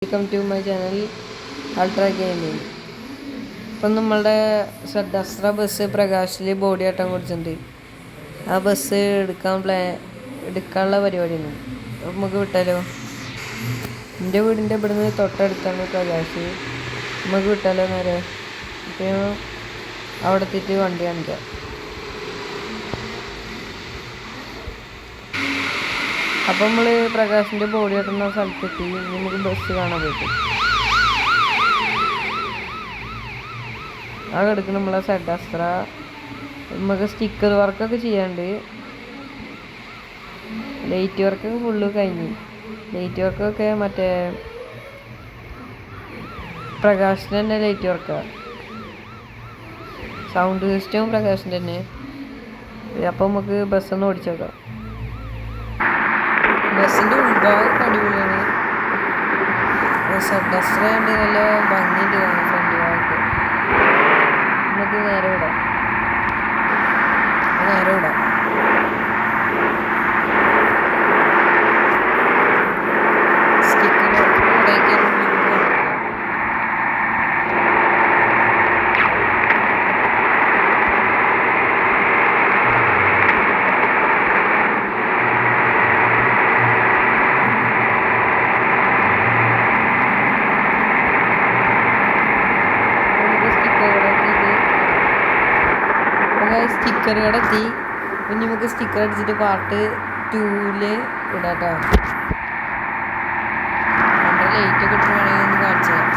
Welcome to my channel ultra gaming. ഇപ്പം നമ്മളുടെ Dussehra bus പ്രകാശിൽ body ആട്ടം കുടിച്ചിട്ടുണ്ട്. ആ ബസ് എടുക്കാനുള്ള പരിപാടിയാണ്. നമുക്ക് വിട്ടാലോ? എൻ്റെ വീടിൻ്റെ ഇവിടുന്ന് തൊട്ടടുത്താണ് പ്രകാശ്. നമുക്ക് വിട്ടാലോ നേരെ? ഇപ്പം അവിടെ എത്തിയിട്ട് വണ്ടി കാണിക്കാം. അപ്പം നമ്മൾ പ്രകാശിൻ്റെ ബോഡി ആട്ടുന്ന സ്ഥലത്തെത്തി. നമുക്ക് ബസ് കാണാൻ പറ്റും. ആ കിടക്കുന്ന നമ്മളെ ദസറ. നമുക്ക് സ്റ്റിക്കർ വർക്കൊക്കെ ചെയ്യാണ്ട്. ലൈറ്റ് വർക്കൊക്കെ ഫുള്ള് കഴിഞ്ഞ്. ലൈറ്റ് വർക്കൊക്കെ മറ്റേ പ്രകാശിൻ്റെ തന്നെ ലൈറ്റ് വർക്കാണ്. സൗണ്ട് സിസ്റ്റവും പ്രകാശിൻ്റെ തന്നെ. അപ്പം നമുക്ക് ബസ്സൊന്ന് ഓടിച്ചേക്കാം. ബസ്സിൻ്റെ ഉൾഭാഗം അടിപൊളിയാണ്. ദസറ ഉണ്ട്, നല്ല ഭംഗിയുണ്ട് കാണാൻ. ഫ്രണ്ട് ഭാഗത്ത് നമുക്ക് നേരെ വിടാം. സ്റ്റിക്കർ കട എത്തി. പിന്നെ നമുക്ക് സ്റ്റിക്കർ അടിച്ചിട്ട് പാർട്ട് 2 ഇടാട്ടോ. ലൈറ്റൊക്കെ ഇട്ട് വേണമെങ്കിൽ ഒന്ന് കാണിച്ചു തരാം.